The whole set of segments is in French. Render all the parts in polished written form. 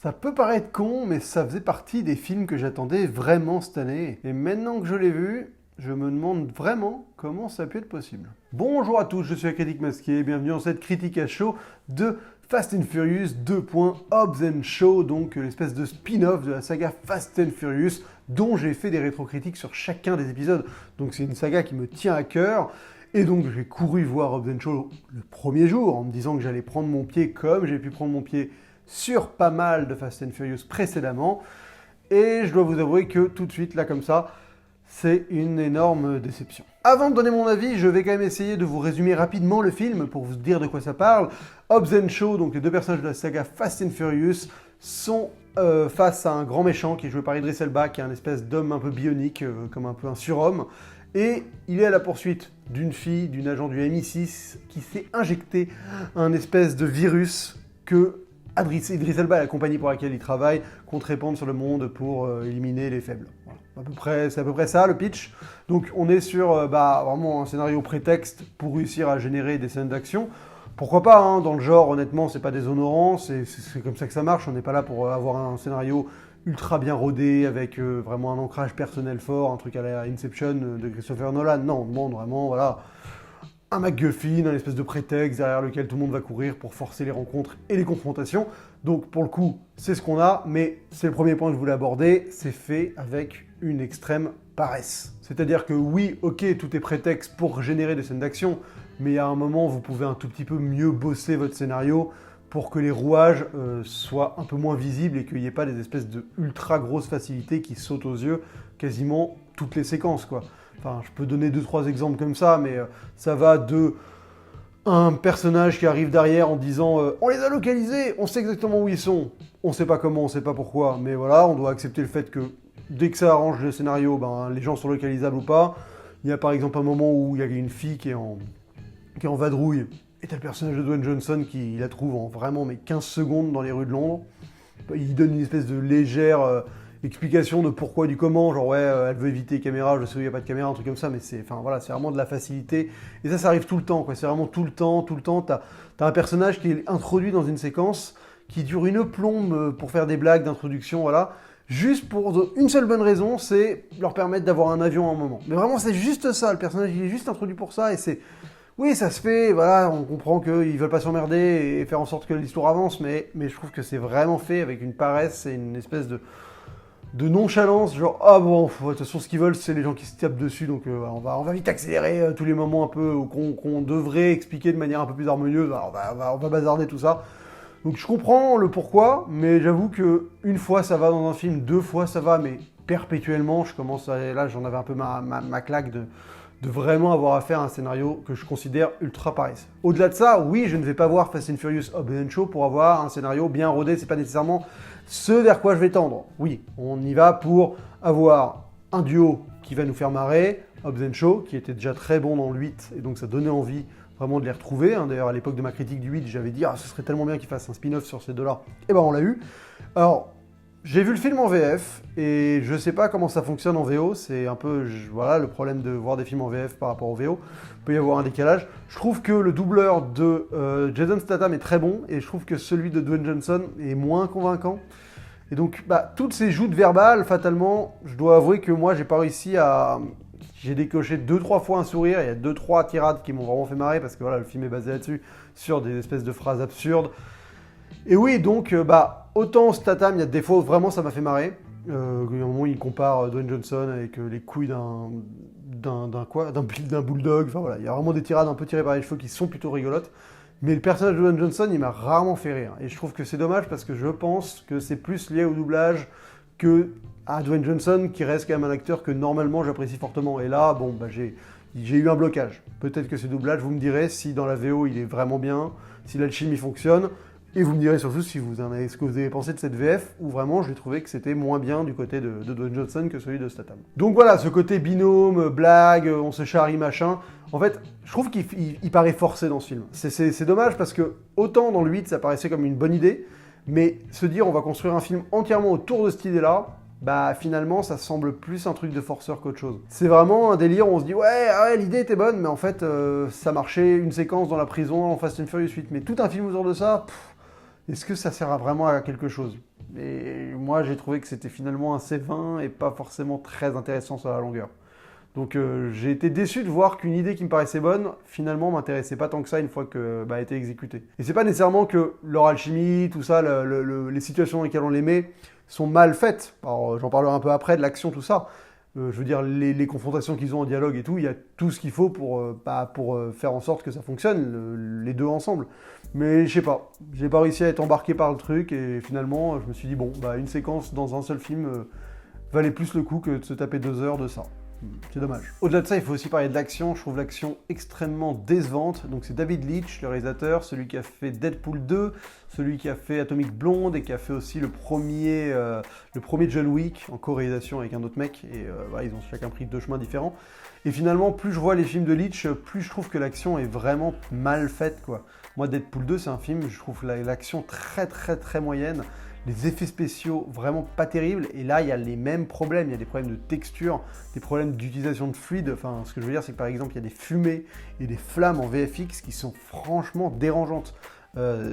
Ça peut paraître con, mais ça faisait partie des films que j'attendais vraiment cette année. Et maintenant que je l'ai vu, je me demande vraiment comment ça a pu être possible. Bonjour à tous, je suis la Critique Masquée, bienvenue dans cette critique à chaud de Fast and Furious 2. Hobbs & Shaw, donc l'espèce de spin-off de la saga Fast and Furious, dont j'ai fait des rétrocritiques sur chacun des épisodes. Donc c'est une saga qui me tient à cœur. Et donc j'ai couru voir Hobbs & Shaw le premier jour en me disant que j'allais prendre mon pied comme j'ai pu prendre mon pied sur pas mal de Fast and Furious précédemment. Et je dois vous avouer que tout de suite, là comme ça, c'est une énorme déception. Avant de donner mon avis, je vais quand même essayer de vous résumer rapidement le film pour vous dire de quoi ça parle. Hobbs & Shaw, donc les deux personnages de la saga Fast and Furious, sont face à un grand méchant qui est joué par Idris Elba, qui est un espèce d'homme un peu bionique, comme un peu un surhomme. Et il est à la poursuite d'une fille, d'une agent du MI6, qui s'est injecté un espèce de virus que Idris Elba et la compagnie pour laquelle il travaille comptent répandre sur le monde pour éliminer les faibles. Voilà. C'est à peu près ça le pitch. Donc on est sur vraiment un scénario prétexte pour réussir à générer des scènes d'action. Pourquoi pas, hein, dans le genre, honnêtement, c'est pas déshonorant, c'est comme ça que ça marche. On n'est pas là pour avoir un scénario ultra bien rodé, avec vraiment un ancrage personnel fort, un truc à la Inception de Christopher Nolan. Non, on demande vraiment, voilà, un MacGuffin, un espèce de prétexte derrière lequel tout le monde va courir pour forcer les rencontres et les confrontations. Donc pour le coup, c'est ce qu'on a, mais c'est le premier point que je voulais aborder, c'est fait avec une extrême paresse. C'est-à-dire que oui, ok, tout est prétexte pour générer des scènes d'action, mais il y a un moment, vous pouvez un tout petit peu mieux bosser votre scénario pour que les rouages soient un peu moins visibles et qu'il n'y ait pas des espèces de ultra grosses facilités qui sautent aux yeux quasiment toutes les séquences, quoi. Enfin, je peux donner 2-3 exemples comme ça, mais ça va de un personnage qui arrive derrière en disant on les a localisés, on sait exactement où ils sont. On sait pas comment, on sait pas pourquoi, mais voilà, on doit accepter le fait que dès que ça arrange le scénario, les gens sont localisables ou pas. Il y a par exemple un moment où il y a une fille qui est en vadrouille, et t'as le personnage de Dwayne Johnson qui la trouve en vraiment 15 secondes dans les rues de Londres. Il donne une espèce de légère explication de pourquoi, du comment, genre ouais, elle veut éviter les caméras, je sais où il n'y a pas de caméra, un truc comme ça, mais c'est vraiment de la facilité. Et ça arrive tout le temps, quoi. C'est vraiment tout le temps. T'as un personnage qui est introduit dans une séquence qui dure une plombe pour faire des blagues d'introduction, voilà. Juste pour une seule bonne raison, c'est leur permettre d'avoir un avion à un moment. Mais vraiment, c'est juste ça, le personnage, il est juste introduit pour ça, et c'est... Oui, ça se fait, voilà, on comprend qu'ils veulent pas s'emmerder et faire en sorte que l'histoire avance, mais je trouve que c'est vraiment fait avec une paresse et une espèce de nonchalance, genre ah bon, de toute façon ce qu'ils veulent c'est les gens qui se tapent dessus, donc on va vite accélérer tous les moments un peu qu'on devrait expliquer de manière un peu plus harmonieuse, on va bazarder tout ça. Donc je comprends le pourquoi, mais j'avoue que une fois ça va dans un film, 2 fois ça va, mais perpétuellement là j'en avais un peu ma claque de vraiment avoir à faire un scénario que je considère ultra paresseux. Au-delà de ça, oui, je ne vais pas voir Fast and Furious Hobbs & Shaw pour avoir un scénario bien rodé, c'est pas nécessairement ce vers quoi je vais tendre. Oui, on y va pour avoir un duo qui va nous faire marrer, Hobbs & Shaw, qui était déjà très bon dans le 8, et donc ça donnait envie vraiment de les retrouver. D'ailleurs, à l'époque de ma critique du 8, j'avais dit « Ah, ce serait tellement bien qu'ils fassent un spin-off sur ces deux-là », et ben on l'a eu. Alors, j'ai vu le film en VF, et je sais pas comment ça fonctionne en VO, c'est un peu, voilà, le problème de voir des films en VF par rapport au VO, il peut y avoir un décalage. Je trouve que le doubleur de Jason Statham est très bon, et je trouve que celui de Dwayne Johnson est moins convaincant. Et donc, toutes ces joutes verbales, fatalement, je dois avouer que moi, j'ai pas réussi à... J'ai décoché 2-3 fois un sourire, il y a 2-3 tirades qui m'ont vraiment fait marrer, parce que voilà, le film est basé là-dessus, sur des espèces de phrases absurdes. Et oui, donc, autant Statham, il y a des fois où vraiment ça m'a fait marrer. Il y a un moment où il compare Dwayne Johnson avec les couilles d'un bulldog. Enfin voilà, il y a vraiment des tirades un peu tirées par les cheveux qui sont plutôt rigolotes. Mais le personnage de Dwayne Johnson, il m'a rarement fait rire. Et je trouve que c'est dommage parce que je pense que c'est plus lié au doublage que à Dwayne Johnson, qui reste quand même un acteur que normalement j'apprécie fortement. Et là, j'ai eu un blocage. Peut-être que ce doublage, vous me direz si dans la VO il est vraiment bien, si l'alchimie fonctionne. Et vous me direz surtout ce que vous avez pensé de cette VF, où vraiment je l'ai trouvé que c'était moins bien du côté de Dwayne Johnson que celui de Statham. Donc voilà, ce côté binôme, blague, on se charrie, machin, en fait, je trouve qu'il paraît forcé dans ce film. C'est dommage parce que autant dans le 8, ça paraissait comme une bonne idée, mais se dire on va construire un film entièrement autour de cette idée-là, finalement ça semble plus un truc de forceur qu'autre chose. C'est vraiment un délire où on se dit ouais l'idée était bonne, mais en fait ça marchait une séquence dans la prison en Fast and Furious 8, mais tout un film autour de ça, est-ce que ça sert vraiment à quelque chose? Et moi, j'ai trouvé que c'était finalement assez vain et pas forcément très intéressant sur la longueur. Donc j'ai été déçu de voir qu'une idée qui me paraissait bonne, finalement m'intéressait pas tant que ça une fois que a été exécutée. Et c'est pas nécessairement que leur alchimie, tout ça, les situations dans lesquelles on les met sont mal faites. Alors j'en parlerai un peu après de l'action, tout ça. Je veux dire, les confrontations qu'ils ont en dialogue et tout, il y a tout ce qu'il faut pour faire en sorte que ça fonctionne, les deux ensemble. Mais je sais pas, j'ai pas réussi à être embarqué par le truc et finalement je me suis dit bon, une séquence dans un seul film valait plus le coup que de se taper 2 heures de ça. C'est dommage. Au-delà de ça, il faut aussi parler de l'action. Je trouve l'action extrêmement décevante. Donc c'est David Leitch, le réalisateur, celui qui a fait Deadpool 2, celui qui a fait Atomic Blonde et qui a fait aussi le premier John Wick en co-réalisation avec un autre mec. Et voilà, ils ont chacun pris 2 chemins différents. Et finalement, plus je vois les films de Leitch, plus je trouve que l'action est vraiment mal faite, quoi. Moi, Deadpool 2, c'est un film, je trouve l'action très très très moyenne. Les effets spéciaux vraiment pas terribles, et là il y a les mêmes problèmes, il y a des problèmes de texture, des problèmes d'utilisation de fluide, enfin ce que je veux dire c'est que par exemple il y a des fumées et des flammes en VFX qui sont franchement dérangeantes.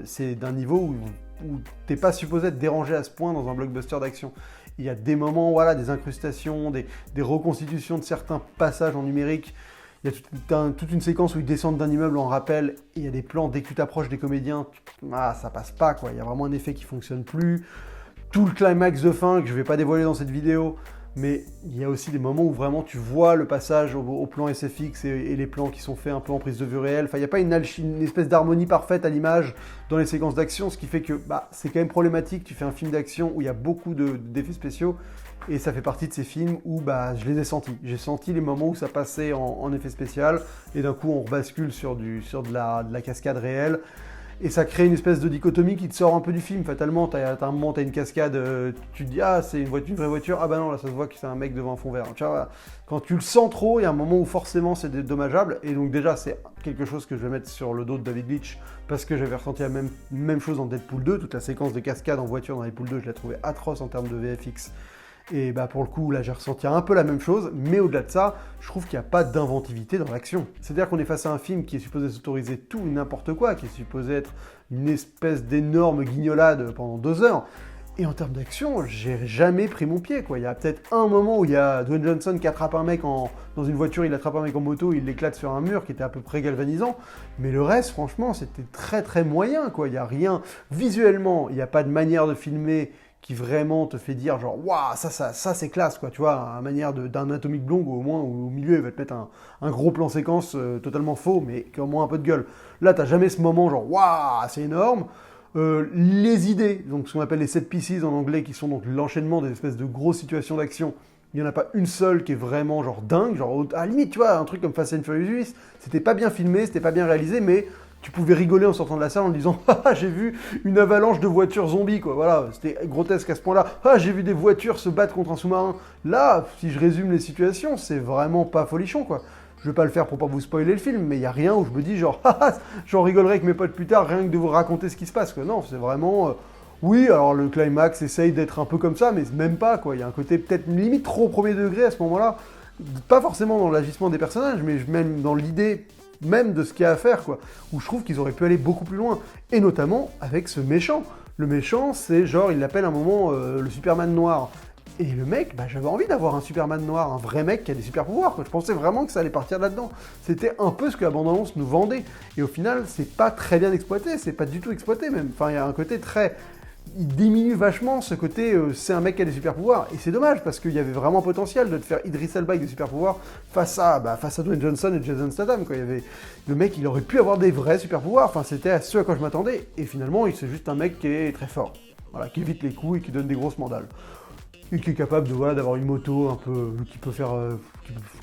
C'est d'un niveau où t'es pas supposé être dérangé à ce point dans un blockbuster d'action. Il y a des moments, voilà, des incrustations, des reconstitutions de certains passages en numérique. Il y a toute une séquence où ils descendent d'un immeuble en rappel, et il y a des plans dès que tu t'approches des comédiens, ça passe pas quoi, il y a vraiment un effet qui fonctionne plus. Tout le climax de fin, que je vais pas dévoiler dans cette vidéo, mais il y a aussi des moments où vraiment tu vois le passage au plan SFX et les plans qui sont faits un peu en prise de vue réelle. Enfin, il n'y a pas une espèce d'harmonie parfaite à l'image dans les séquences d'action, ce qui fait que c'est quand même problématique. Tu fais un film d'action où il y a beaucoup d'effets spéciaux, et ça fait partie de ces films où je les ai sentis. J'ai senti les moments où ça passait en effet spécial, et d'un coup on rebascule sur de la cascade réelle. Et ça crée une espèce de dichotomie qui te sort un peu du film. Fatalement, t'as un moment, t'as une cascade, tu te dis c'est une vraie voiture. Ah non, là ça se voit que c'est un mec devant un fond vert. Tu vois, voilà. Quand tu le sens trop, il y a un moment où forcément c'est dommageable. Et donc déjà, c'est quelque chose que je vais mettre sur le dos de David Leitch, parce que j'avais ressenti la même chose dans Deadpool 2. Toute la séquence de cascade en voiture dans Deadpool 2, je l'ai trouvé atroce en termes de VFX. Et pour le coup, là, j'ai ressenti un peu la même chose, mais au-delà de ça, je trouve qu'il n'y a pas d'inventivité dans l'action. C'est-à-dire qu'on est face à un film qui est supposé s'autoriser tout et n'importe quoi, qui est supposé être une espèce d'énorme guignolade pendant 2 heures. Et en termes d'action, j'ai jamais pris mon pied, quoi. Il y a peut-être un moment où il y a Dwayne Johnson qui attrape un mec dans une voiture, il attrape un mec en moto, il l'éclate sur un mur qui était à peu près galvanisant. Mais le reste, franchement, c'était très très moyen, quoi. Il n'y a rien. Visuellement, il n'y a pas de manière de filmer qui vraiment te fait dire genre waouh, ça c'est classe, quoi, tu vois, à la manière d'un Atomic Blonde, où au moins au milieu il va te mettre un gros plan séquence totalement faux, mais qui a au moins un peu de gueule. Là t'as jamais ce moment genre waouh, c'est énorme. Les idées, donc ce qu'on appelle les set pieces en anglais, qui sont donc l'enchaînement des espèces de grosses situations d'action, il n'y en a pas une seule qui est vraiment genre dingue, genre à la limite, tu vois, un truc comme Fast and Furious 8, c'était pas bien filmé, c'était pas bien réalisé, mais tu pouvais rigoler en sortant de la salle en disant « Ah, j'ai vu une avalanche de voitures zombies, quoi. » Voilà, c'était grotesque à ce point-là. « Ah, j'ai vu des voitures se battre contre un sous-marin. » Là, si je résume les situations, c'est vraiment pas folichon, quoi. Je vais pas le faire pour pas vous spoiler le film, mais il y a rien où je me dis genre « Ah, j'en rigolerai avec mes potes plus tard, rien que de vous raconter ce qui se passe, quoi. » Non, c'est vraiment... Oui, alors le climax essaye d'être un peu comme ça, mais même pas, quoi. Il y a un côté peut-être limite trop au premier degré à ce moment-là. Pas forcément dans l'agissement des personnages, mais même dans l'idée même de ce qu'il y a à faire, quoi, où je trouve qu'ils auraient pu aller beaucoup plus loin, et notamment avec ce méchant. Le méchant, c'est genre, il l'appelle à un moment le Superman noir, et le mec, j'avais envie d'avoir un Superman noir, un vrai mec qui a des super pouvoirs, quoi. Je pensais vraiment que ça allait partir là-dedans. C'était un peu ce que la bande-annonce nous vendait, et au final, c'est pas très bien exploité, c'est pas du tout exploité même, enfin, il y a un côté très... Il diminue vachement ce côté c'est un mec qui a des super pouvoirs, et c'est dommage parce qu'il y avait vraiment potentiel de te faire Idris Elba avec des super pouvoirs face à Dwayne Johnson et Jason Statham, quoi. Le mec, il aurait pu avoir des vrais super pouvoirs, enfin c'était à ce à quoi je m'attendais, et finalement c'est juste un mec qui est très fort, voilà, qui évite les coups et qui donne des grosses mandales, et qui est capable de d'avoir une moto un peu qui peut faire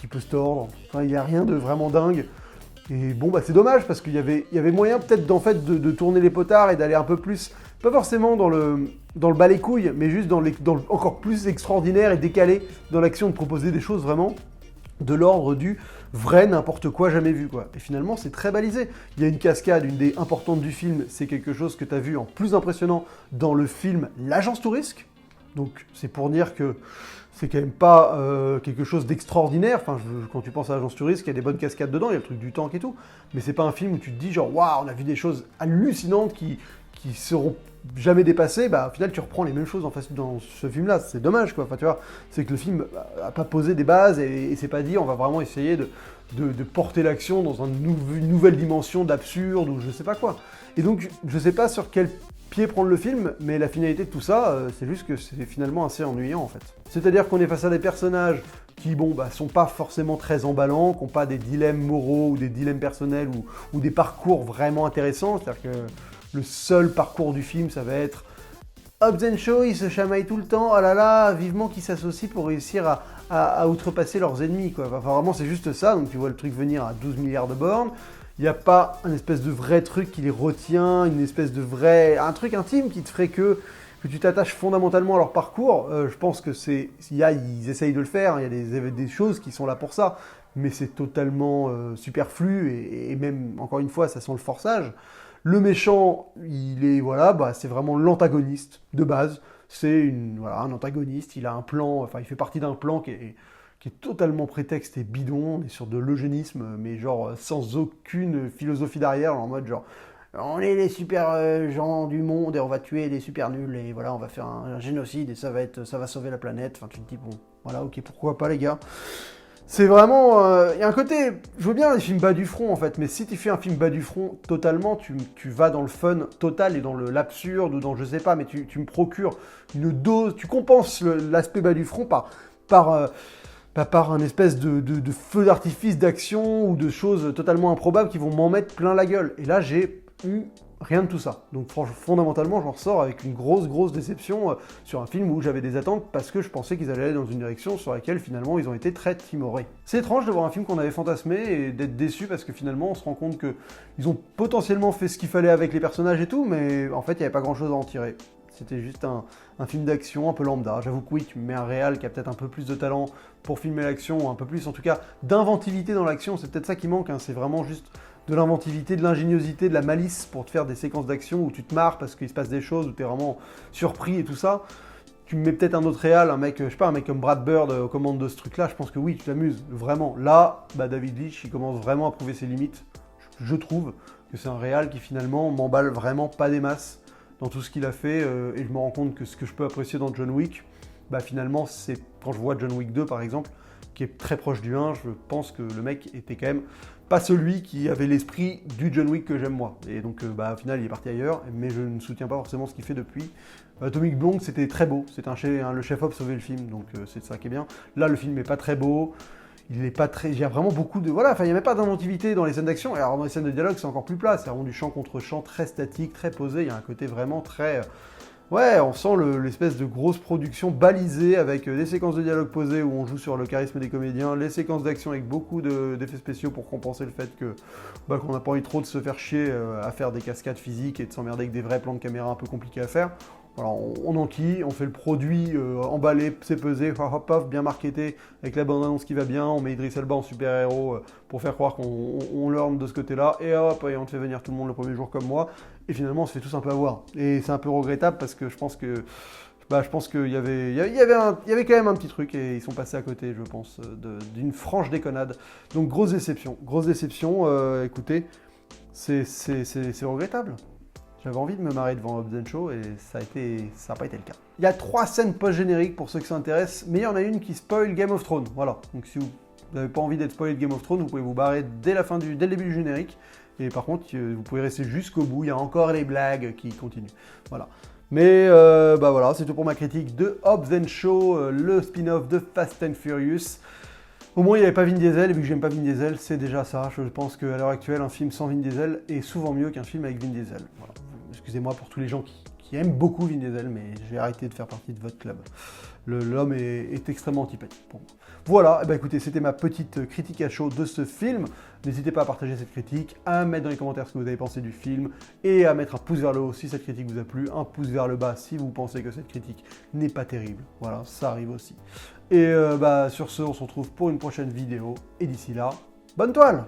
qui peut se tordre, enfin il n'y a rien de vraiment dingue. Et bon, c'est dommage parce qu'il y avait moyen peut-être de tourner les potards et d'aller un peu plus, pas forcément dans le bas les couilles, mais juste dans le encore plus extraordinaire et décalé dans l'action, de proposer des choses vraiment de l'ordre du vrai n'importe quoi jamais vu, quoi. Et finalement, c'est très balisé. Il y a une cascade, une des importantes du film, c'est quelque chose que tu as vu en plus impressionnant dans le film L'Agence Tourisque. Donc c'est pour dire que c'est quand même pas quelque chose d'extraordinaire. Enfin, quand tu penses à l'Agence Touriste, il y a des bonnes cascades dedans, il y a le truc du tank et tout. Mais c'est pas un film où tu te dis genre waouh, on a vu des choses hallucinantes qui qui seront jamais dépassés, bah au final tu reprends les mêmes choses en fait dans ce film-là. C'est dommage quoi. Enfin tu vois, c'est que le film a pas posé des bases et c'est pas dit on va vraiment essayer de porter l'action dans une nouvelle dimension d'absurde ou je sais pas quoi. Et donc je sais pas sur quel pied prendre le film, mais la finalité de tout ça, c'est juste que c'est finalement assez ennuyant en fait. C'est-à-dire qu'on est face à des personnages qui, bon, bah, sont pas forcément très emballants, qui n'ont pas des dilemmes moraux ou des dilemmes personnels ou des parcours vraiment intéressants. C'est-à-dire que le seul parcours du film, ça va être Hobbs & Shaw, ils se chamaillent tout le temps, oh là là, vivement qu'ils s'associent pour réussir à outrepasser leurs ennemis, quoi. Enfin, vraiment, c'est juste ça, donc tu vois le truc venir à 12 milliards de bornes. Il n'y a pas un espèce de vrai truc qui les retient, une espèce de vrai... un truc intime qui te ferait que tu t'attaches fondamentalement à leur parcours. Je pense que ils essayent de le faire, il y a des choses qui sont là pour ça, mais c'est totalement superflu et même, encore une fois, ça sent le forçage. Le méchant, c'est vraiment l'antagoniste de base. C'est un antagoniste, il a un plan, enfin il fait partie d'un plan qui est totalement prétexte et bidon, on est sur de l'eugénisme, mais genre sans aucune philosophie derrière, en mode genre on est les super gens du monde et on va tuer les super nuls et voilà on va faire un génocide et ça va sauver la planète. Enfin tu te dis bon voilà ok pourquoi pas les gars. C'est vraiment... Il y a un côté... Je veux bien les films bas du front, en fait, mais si tu fais un film bas du front, totalement, tu vas dans le fun total et dans l'absurde ou dans je sais pas, mais tu me procures une dose... Tu compenses l'aspect bas du front par un espèce de feu d'artifice d'action ou de choses totalement improbables qui vont m'en mettre plein la gueule. Et là, j'ai eu rien de tout ça. Donc fondamentalement, j'en ressors avec une grosse déception sur un film où j'avais des attentes parce que je pensais qu'ils allaient aller dans une direction sur laquelle finalement ils ont été très timorés. C'est étrange de voir un film qu'on avait fantasmé et d'être déçu parce que finalement on se rend compte qu'ils ont potentiellement fait ce qu'il fallait avec les personnages et tout, mais en fait il n'y avait pas grand chose à en tirer. C'était juste un film d'action un peu lambda. J'avoue que oui, tu mets un réal qui a peut-être un peu plus de talent pour filmer l'action, un peu plus en tout cas d'inventivité dans l'action, c'est peut-être ça qui manque, hein. C'est vraiment juste de l'inventivité, de l'ingéniosité, de la malice pour te faire des séquences d'action où tu te marres parce qu'il se passe des choses, où tu es vraiment surpris et tout ça. Tu me mets peut-être un autre réal, un mec comme Brad Bird aux commandes de ce truc-là, je pense que oui, tu t'amuses, vraiment. Là, David Leitch, il commence vraiment à prouver ses limites. Je trouve que c'est un réal qui finalement m'emballe vraiment pas des masses dans tout ce qu'il a fait et je me rends compte que ce que je peux apprécier dans John Wick, finalement, c'est quand je vois John Wick 2 par exemple, qui est très proche du 1, je pense que le mec était quand même pas celui qui avait l'esprit du John Wick que j'aime moi. Et donc au final il est parti ailleurs, mais je ne soutiens pas forcément ce qu'il fait depuis. Atomic Blonde c'était très beau, c'est le chef-op sauvait le film, donc c'est ça qui est bien. Là le film est pas très beau, il est pas très... Il y a vraiment beaucoup de... Voilà, enfin il n'y a même pas d'inventivité dans les scènes d'action, et alors dans les scènes de dialogue c'est encore plus plat, c'est vraiment du chant contre chant très statique, très posé, il y a un côté vraiment très... Ouais, on sent l'espèce de grosse production balisée avec des séquences de dialogue posées où on joue sur le charisme des comédiens, les séquences d'action avec beaucoup d'effets spéciaux pour compenser le fait qu'on n'a pas envie trop de se faire chier à faire des cascades physiques et de s'emmerder avec des vrais plans de caméra un peu compliqués à faire. Alors on enquille, on fait le produit emballé, c'est pesé, hop hop, bien marketé, avec la bande-annonce qui va bien, on met Idris Elba en super-héros pour faire croire qu'on learn de ce côté-là, et hop, et on te fait venir tout le monde le premier jour comme moi, et finalement on se fait tous un peu avoir. Et c'est un peu regrettable parce que je pense qu'il y avait quand même un petit truc et ils sont passés à côté, je pense, d'une franche déconnade. Donc grosse déception, écoutez, c'est regrettable. J'avais envie de me marrer devant Hobbs & Shaw et ça n'a pas été le cas. Il y a 3 scènes post-génériques pour ceux que ça intéresse, mais il y en a une qui spoil Game of Thrones. Voilà, donc si vous n'avez pas envie d'être spoilé de Game of Thrones, vous pouvez vous barrer dès le début du générique. Et par contre, vous pouvez rester jusqu'au bout, il y a encore les blagues qui continuent. Voilà. Mais voilà, c'est tout pour ma critique de Hobbs & Shaw, le spin-off de Fast and Furious. Au moins, il n'y avait pas Vin Diesel, et vu que j'aime pas Vin Diesel, c'est déjà ça. Je pense qu'à l'heure actuelle, un film sans Vin Diesel est souvent mieux qu'un film avec Vin Diesel. Voilà. Excusez-moi pour tous les gens qui aiment beaucoup Vin Diesel, mais j'ai arrêté de faire partie de votre club. L'homme est extrêmement antipathique pour moi. Voilà, écoutez, c'était ma petite critique à chaud de ce film. N'hésitez pas à partager cette critique, à mettre dans les commentaires ce que vous avez pensé du film, et à mettre un pouce vers le haut si cette critique vous a plu, un pouce vers le bas si vous pensez que cette critique n'est pas terrible. Voilà, ça arrive aussi. Et sur ce, on se retrouve pour une prochaine vidéo, et d'ici là, bonne toile!